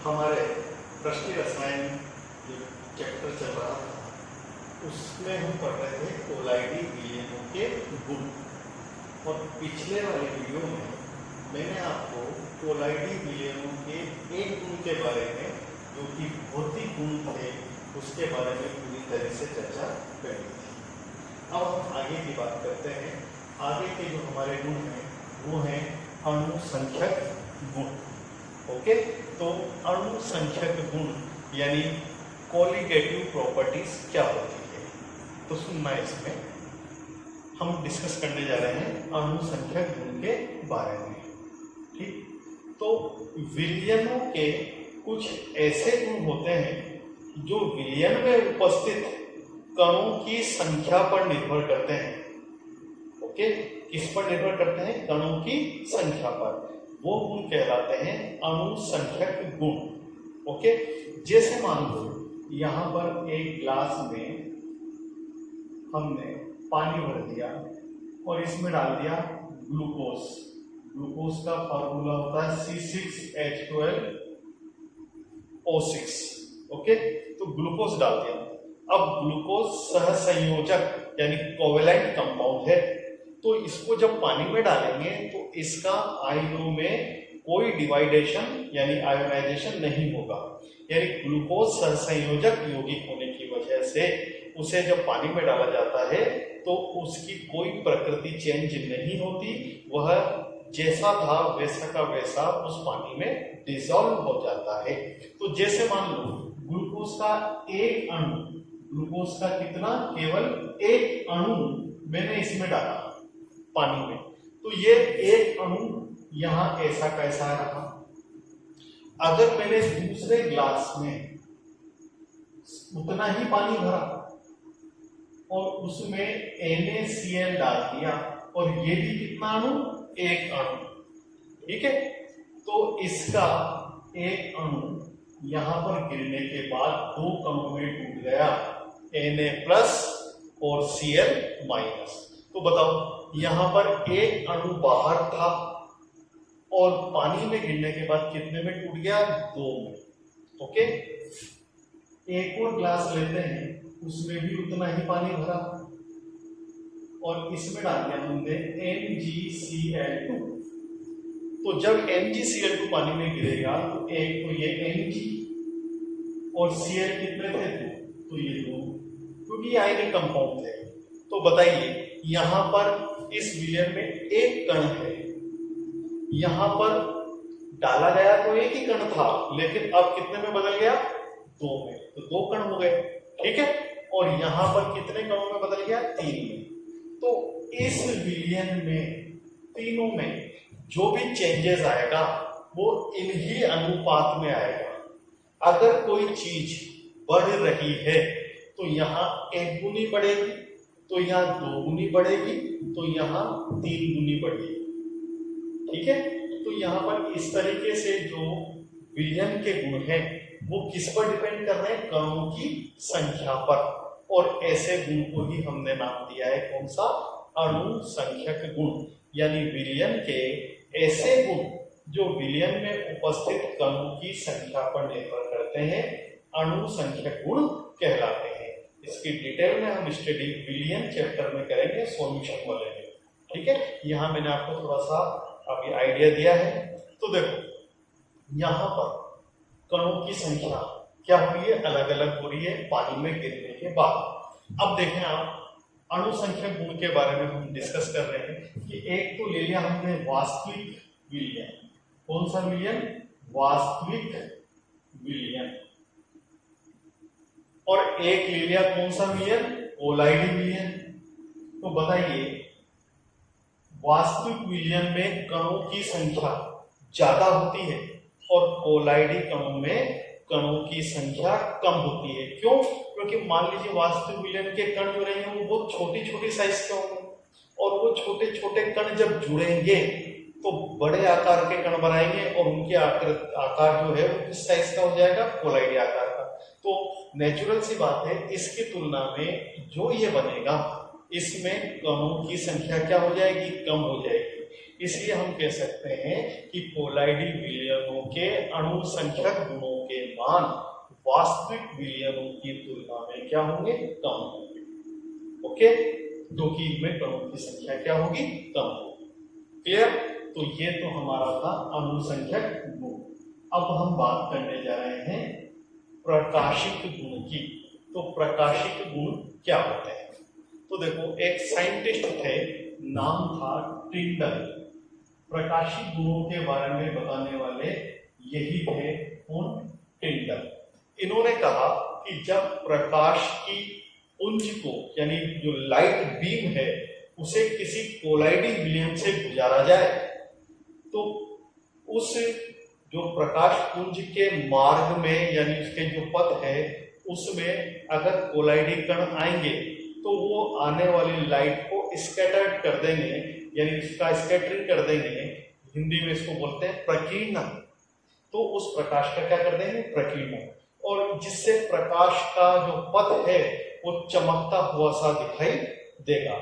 हमारे कृषि रसायन जो चैप्टर चल रहा था उसमें हम पढ़ रहे थे कोलाइडी विलयनों के गुण। और पिछले वाले वीडियो में मैंने आपको कोलाइडी विलयनों के एक गुण के बारे में जो कि भौतिक गुण थे उसके बारे में पूरी तरह से चर्चा करी थी। अब हम आगे की बात करते हैं। आगे के जो हमारे गुण हैं वो हैं अणुसंख्यक गुण। ओके, तो अणुसंख्यक गुण यानी कोलिगेटिव प्रॉपर्टीज क्या होती है, तो सुनना इसमें हम डिस्कस करने जा रहे हैं अणुसंख्यक गुण के बारे में। ठीक, तो विलयनों के कुछ ऐसे गुण होते हैं जो विलयन में उपस्थित कणों की संख्या पर निर्भर करते हैं। ओके, किस पर निर्भर करते हैं? कणों की संख्या पर। वो गुण कहलाते हैं अणुसंख्यक गुण। ओके, जैसे मान लो यहां पर एक ग्लास में हमने पानी भर दिया और इसमें डाल दिया ग्लूकोज। ग्लूकोज का फॉर्मूला होता है C6H12O6। ओके, तो ग्लूकोज डाल दिया। अब ग्लूकोज सहसंयोजक यानी कोवेलेंट कंपाउंड है, तो इसको जब पानी में डालेंगे तो इसका आयनों में कोई डिवाइडेशन यानी आयोनाइजेशन नहीं होगा। यानी ग्लूकोज सहसंयोजक यौगिक होने की वजह से उसे जब पानी में डाला जाता है तो उसकी कोई प्रकृति चेंज नहीं होती। वह जैसा था वैसा का वैसा उस पानी में डिसॉल्व हो जाता है। तो जैसे मान लो ग्लूकोज का एक अणु, ग्लूकोज का कितना? केवल एक अणु मैंने इसमें डाला पानी में, तो ये एक अणु यहां ऐसा कैसा रहा। अगर मैंने दूसरे ग्लास में उतना ही पानी भरा और उसमें NaCl डाल दिया और ये भी कितना अणु? एक अणु। ठीक है, तो इसका एक अणु यहां पर गिरने के बाद दो कणों में टूट गया, Na+ और Cl-। तो बताओ यहां पर एक अणु बाहर था और पानी में गिरने के बाद कितने में टूट गया? 2 में। ओके, एक और ग्लास लेते हैं, उसमें भी उतना ही पानी भरा और इसमें डाल दिया हमने MgCl2। तो जब MgCl2 पानी में गिरेगा तो एक तो ये Mg और Cl कितने थे? 2, तो ये 2, क्योंकि ये आयनिक कंपाउंड है। तो बताइए यहां पर इस विलयन में एक कण है, यहां पर डाला गया तो एक ही कण था, लेकिन अब कितने में बदल गया? 2 में, तो 2 कण हो गए। ठीक है, और यहां पर कितने कणों में बदल गया? 3 में। तो इस विलयन में तीनों में जो भी चेंजेस आएगा वो इन्हीं अनुपात में आएगा। अगर कोई चीज बढ़ रही है तो यहाँ 1 गुनी बढ़ेगी, तो यहाँ 2 गुनी बढ़ेगी, तो यहाँ 3 गुनी बढ़ेगी। ठीक है, तो यहाँ पर इस तरीके से जो विलयन के गुण हैं वो किस पर डिपेंड कर रहे हैं? कणों की संख्या पर। और ऐसे गुण को ही हमने नाम दिया है कौन सा? अणुसंख्यक गुण। यानी विलयन के ऐसे गुण जो विलयन में उपस्थित कणों की संख्या पर निर्भर करते हैं अणुसंख्यक गुण कहलाते हैं। इसकी डिटेल में हम स्टडी विलयन चैप्टर में करेंगे, सॉल्यूशन वाले में। ठीक है, यहाँ मैंने आपको थोड़ा सा अभी आइडिया दिया है। तो देखो यहाँ पर कणों की संख्या क्या हो रही है? अलग अलग हो रही है पानी में गिरने के बाद। अब देखें आप अणुसंख्यक गुण के बारे में हम डिस्कस कर रहे हैं कि एक तो ले लिया हमने वास्तविक विलयन। कौन सा विलयन? वास्तविक विलयन। और एक ले लिया कौन सा विलयन? कोलाइडी विलयन। तो बताइए वास्तविक विलयन में कणों की संख्या ज्यादा होती है और कोलाइडी कणों में कणों की संख्या कम होती है। क्यों? क्योंकि मान लीजिए वास्तविक विलयन के कण जो रहेंगे वो बहुत छोटी छोटी साइज के होंगे और वो छोटे छोटे कण जब जुड़ेंगे तो बड़े आकार के कण बनाएंगे और उनके आकार जो है वो किस साइज का हो जाएगा? कोलाइडी आकार का। तो नेचुरल सी बात है, इसकी तुलना में जो ये बनेगा इसमें कणों की संख्या क्या हो जाएगी? कम हो जाएगी। इसलिए हम कह सकते हैं कि कोलाइडी विलयनों के अणुसंख्यक गुणों के मान वास्तविक विलयनों की तुलना में क्या होंगे, कम होंगे। ओके, क्योंकि इनमें कणों की संख्या क्या होगी, कम होगी। क्लियर? तो ये तो हमारा था अनुसंख्यक गुण। अब हम बात करने जा रहे हैं प्रकाशिक गुण की। तो प्रकाशिक गुण क्या होते हैं? तो देखो, एक साइंटिस्ट थे, नाम था टिंडल। प्रकाशिक गुणों के बारे में बताने वाले यही थे उन टिंडल। इन्होंने कहा कि जब प्रकाश की पुंज को, यानी जो लाइट बीम है, उसे किसी कोलाइडी विलयन से गुजारा जाए तो उस जो प्रकाश पुंज के मार्ग में, यानी उसके जो पथ है, उसमें अगर कोलाइडी कण आएंगे तो वो आने वाली लाइट को स्कैटर्ड कर देंगे, यानी उसका स्कैटरिंग कर देंगे। हिंदी में इसको बोलते हैं प्रकीर्णन। तो उस प्रकाश का क्या कर देंगे, प्रकीर्णन। और जिससे प्रकाश का जो पथ है वो चमकता हुआ सा दिखाई देगा।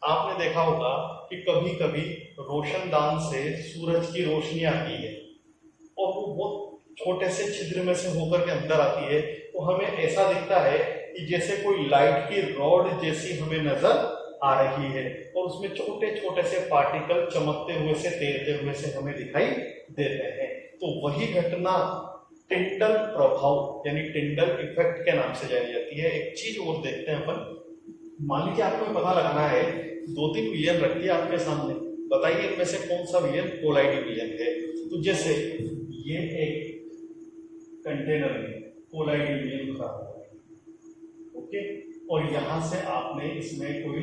आपने देखा होगा कि कभी कभी रोशनदान से सूरज की रोशनी आती है और वो बहुत छोटे से छिद्र में से होकर के अंदर आती है, तो हमें ऐसा दिखता है कि जैसे कोई लाइट की रॉड जैसी हमें नजर आ रही है, और उसमें छोटे छोटे से पार्टिकल चमकते हुए से, तैरते हुए से हमें दिखाई देते हैं। तो वही घटना टिंडल प्रभाव यानी टिंडल इफेक्ट के नाम से जानी जाती है। एक चीज और देखते हैं अपन। मान लीजिए आपको पता लगाना है, 2-3 विलयन रख दिया आपके सामने, बताइए इनमें से कौन सा विलयन कोलाइडी विलयन है। तो जैसे ये एक कंटेनर में कोलाइडी विलयन भरा हुआ है, ओके, और यहां से आपने इसमें कोई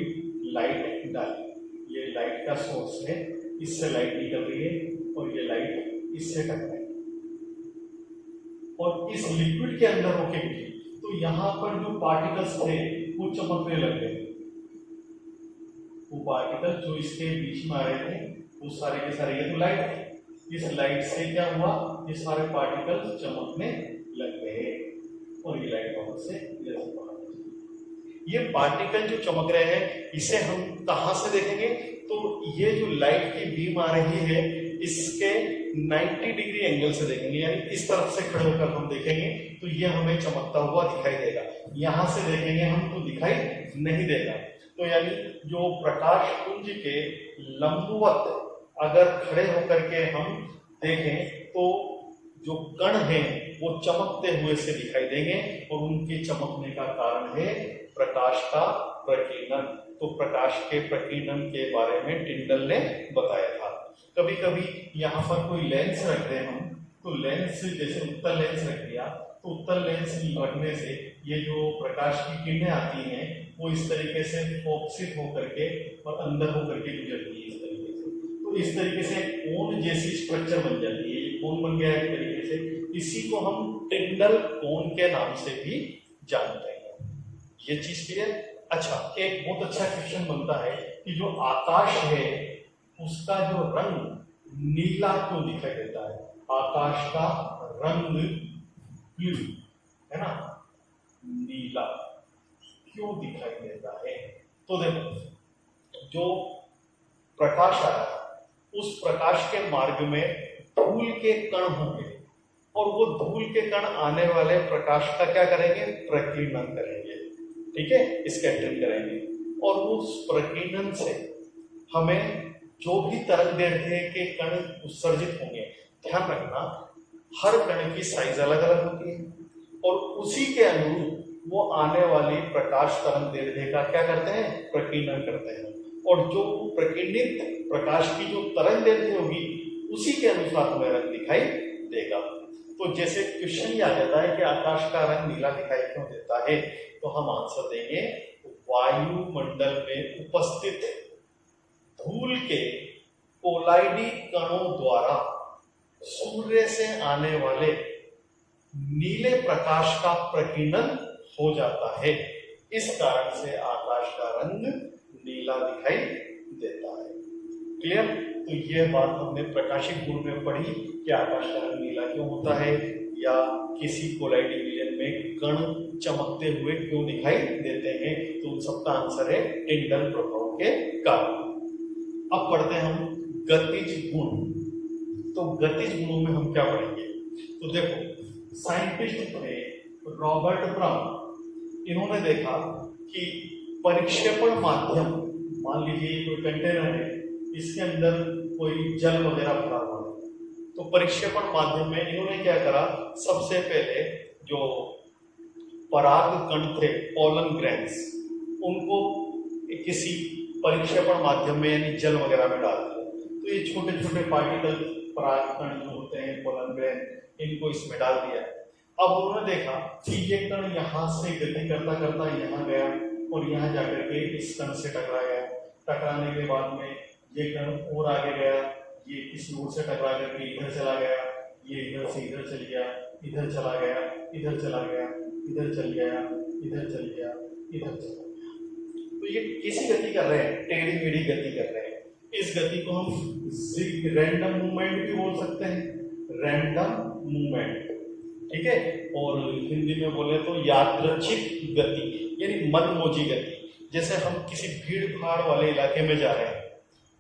लाइट डाली, ये लाइट का सोर्स है, इससे लाइट निकल रही है और ये लाइट इससे टकराई और इस लिक्विड के अंदर होके गिरी, तो यहां पर जो पार्टिकल्स थे वो चमकने लग गए। वो पार्टिकल जो इसके बीच में आ रहे थे वो सारे के सारे, ये तो लाइट थी, इस लाइट से क्या हुआ, ये सारे पार्टिकल्स चमकने लग गए और ये लाइट वहां से ये पार्टिकल जो चमक रहे हैं, इसे हम कहां से देखेंगे? तो ये जो लाइट की बीम आ रही है इसके 90 डिग्री एंगल से देखेंगे, यानी इस तरफ से खड़े होकर हम देखेंगे तो ये हमें चमकता हुआ दिखाई देगा। यहां से देखेंगे हम तो दिखाई नहीं देगा। तो यानी जो प्रकाश पुंज के लंबवत अगर खड़े होकर के हम देखें तो जो कण हैं वो चमकते हुए से दिखाई देंगे, और उनके चमकने का कारण है प्रकाश का प्रकीर्णन। तो प्रकाश के प्रकीर्णन के बारे में टिंडल ने बताया था। कभी कभी यहाँ पर कोई लेंस रख दें हम, तो लेंस जैसे उत्तल लेंस रख दिया, तो उत्तल लेंस रखने से ये जो प्रकाश की किरणें आती हैं वो इस तरीके से फोकसित होकर के और अंदर होकर के गुजरती है इस तरीके से। तो इस तरीके से कोन जैसी स्ट्रक्चर बन जाती है, ये कोन बन गया है इस तरीके से। इसी को हम टिंडल कोन के नाम से भी जानते हैं। ये चीज क्लियर? अच्छा, एक बहुत अच्छा क्वेश्चन बनता है कि जो आकाश है उसका जो रंग नीला क्यों दिखाई देता है? आकाश का रंग ब्लू है ना, नीला क्यों दिखाई देता है? तो देखो, जो प्रकाश आ रहा है उस प्रकाश के मार्ग में धूल के कण होंगे, और वो धूल के कण आने वाले प्रकाश का क्या करेंगे? प्रकीर्णन करेंगे, ठीक है, स्कैटरिंग करेंगे। और उस प्रकीर्णन से हमें जो भी तरंग दैर्ध्य के कण उत्सर्जित होंगे, ध्यान रखना हर कण की साइज अलग अलग होती है, और उसी के अनुरूप वो आने वाली प्रकाश तरंग दैर्ध्य का क्या करते हैं? प्रकीर्णन करते हैं। और जो प्रकीर्णित प्रकाश की जो तरंग दैर्ध्य होगी उसी के अनुसार हमें रंग दिखाई देगा। तो जैसे क्वेश्चन आ जाता है कि आकाश का रंग नीला दिखाई क्यों देता है, तो हम आंसर देंगे वायुमंडल में उपस्थित धूल के कोलाइडी कणों द्वारा सूर्य से आने वाले नीले प्रकाश का प्रकीर्णन हो जाता है। इस कारण से आकाश का रंग नीला दिखाई देता है। क्लियर? तो ये बात हमने प्रकाशिक गुण में पढ़ी कि आकाश का रंग नीला क्यों होता है, या किसी कोलाइडी विलयन में कण चमकते हुए क्यों दिखाई देते हैं। तो उन सबका आंसर है टिंडल प्रभाव के कारण। अब पढ़ते हैं हम गतिज गुण। तो गतिज गुणों में हम क्या पढ़ेंगे? तो देखो, साइंटिस्ट थे रॉबर्ट ब्राउन। इन्होंने देखा कि परिक्षेपण माध्यम, मान लीजिए कोई कंटेनर है, इसके अंदर कोई जल वगैरह भरा हुआ है, तो परिक्षेपण माध्यम में इन्होंने क्या करा, सबसे पहले जो पराग कण थे, पोलन ग्रेन्स, उनको किसी परिक्षेपण माध्यम में यानी जल वगैरह में डाल दिया। तो ये छोटे छोटे पार्टिकल पराग कण जो होते हैं, पोलन ग्रेन, इनको इसमें डाल दिया। अब उन्होंने देखा कि ये कण यहाँ से गति करता करता यहाँ गया और यहाँ जाकर के इस कण से टकरा गया। टकराने के बाद में ये कण और आगे गया, ये किसी और से टकरा करके इधर चला गया, ये इधर से इधर चल गया, इधर चला गया, इधर चला गया, इधर चल गया, इधर चल गया, इधर चला गया। तो ये किसी गति कर रहे हैं, टेढ़ी मेढ़ी गति कर रहे हैं। इस गति को हम रैंडम मूवमेंट भी बोल सकते हैं, रैंडम मूवमेंट, ठीक है। और हिंदी में बोले तो यादृच्छिक गति, यानी मनमोजी गति। जैसे हम किसी भीड़ भाड़ वाले इलाके में जा रहे हैं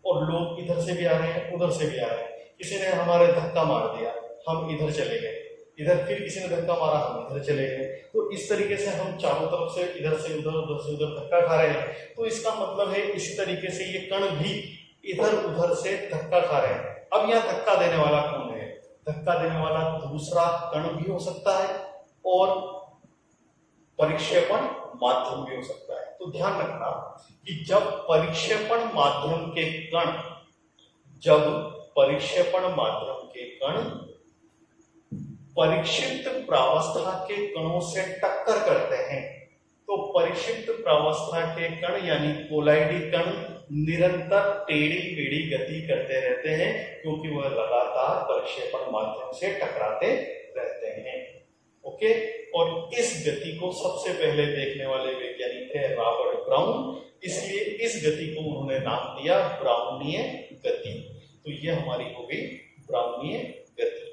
और लोग इधर से भी आ रहे हैं, उधर से भी आ रहे हैं, किसी ने हमारे धक्का मार दिया, हम इधर चले गए, इधर फिर किसी ने धक्का मारा, हम इधर चले गए। तो इस तरीके से हम चारों तरफ से इधर से उधर, उधर से उधर धक्का खा रहे हैं। तो इसका मतलब है इसी तरीके से ये कण भी इधर उधर से धक्का खा रहे हैं। अब यहाँ धक्का देने वाला कौन है? धक्का देने वाला दूसरा कण भी हो सकता है और परिक्षेपण माध्यम भी हो सकता है। तो ध्यान रखना कि जब परिक्षेपण माध्यम के कण परिक्षिप्त प्रावस्था के कणों से टक्कर करते हैं, तो परिक्षिप्त प्रावस्था के कण यानी कोलाइडी कण निरंतर टेढ़ी मेढ़ी गति करते रहते हैं, क्योंकि वह लगातार परिक्षेपण माध्यम से टकराते रहते हैं। ओके, और इस गति को सबसे पहले देखने वाले वैज्ञानिक थे रॉबर्ट ब्राउन, इसलिए इस गति को उन्होंने नाम दिया ब्राउनीय गति। तो ये हमारी हो गई ब्राउनीय गति।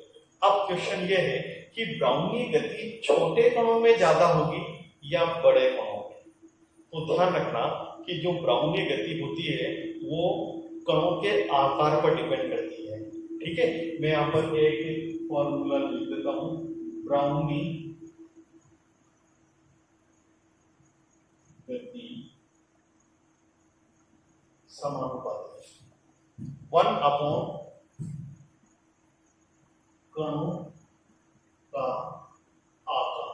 अब क्वेश्चन ये है कि ब्राउनीय गति छोटे कणों में ज्यादा होगी या बड़े कणों में? तो ध्यान रखना कि जो ब्राउनीय गति होती है वो कणों के आकार पर डिपेंड करती है, ठीक है। मैं यहाँ पर एक फॉर्मूला लिख देता हूं, ब्राउनी गति समानुपाती 1/कणों का आकार।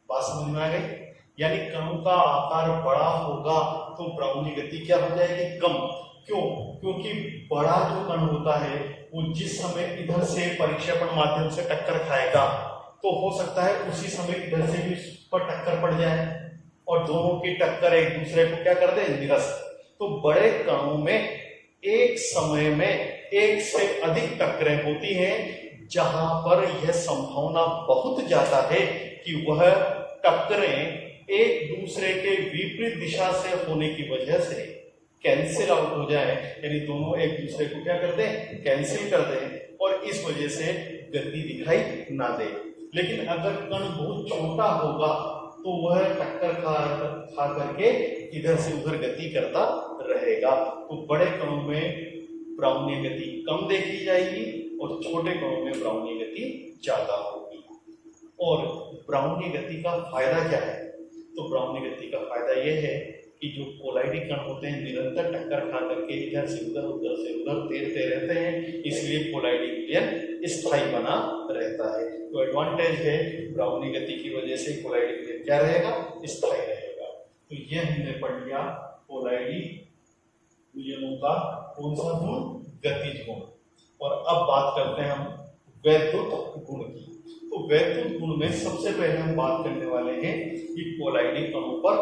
बात समझ में आ गई? यानी कणों का आकार बड़ा होगा तो ब्राउनी गति क्या हो जाएगी? कम। क्यों? क्योंकि बड़ा जो कण होता है वो जिस समय इधर से परिक्षेपण माध्यम से टक्कर खाएगा तो हो सकता है उसी समय इधर से भी उस पर टक्कर पड़ जाए और दोनों की टक्कर एक दूसरे को क्या कर दे? निरस्त। तो बड़े कणों में एक समय में एक से अधिक टक्करें होती हैं, जहां पर यह संभावना बहुत ज्यादा है कि वह टक्करें एक दूसरे के विपरीत दिशा से होने की वजह से कैंसिल आउट हो जाए, यानी दोनों एक दूसरे को क्या कर दें? कैंसिल कर दें और इस वजह से गति दिखाई ना दे। लेकिन अगर कण बहुत छोटा होगा तो वह टक्कर खा करके इधर से उधर गति करता रहेगा। तो बड़े कणों में ब्राउनीय गति कम देखी जाएगी और छोटे कणों में ब्राउनीय गति ज्यादा होगी। और ब्राउनीय गति का फायदा क्या है? तो ब्राउनीय गति का फायदा यह है कि जो कोलाइडी कण होते हैं निरंतर टक्कर खा करके इधर से उधर तैरते रहते हैं, इसलिए कोलाइडी विलयन स्थायी बना रहता है। तो एडवांटेज है ब्राउनी गति की वजह से कोलाइडी विलयन क्या रहेगा? स्थायी रहेगा। तो यह हमने पढ़ लिया कोलाइडी विलयनों का कौन सा गुण? गतिज गुण। और अब बात करते हैं हम वैद्युत गुण की। तो वैद्युत गुण में सबसे पहले हम बात करने वाले हैं कि कोलाइडी कणों पर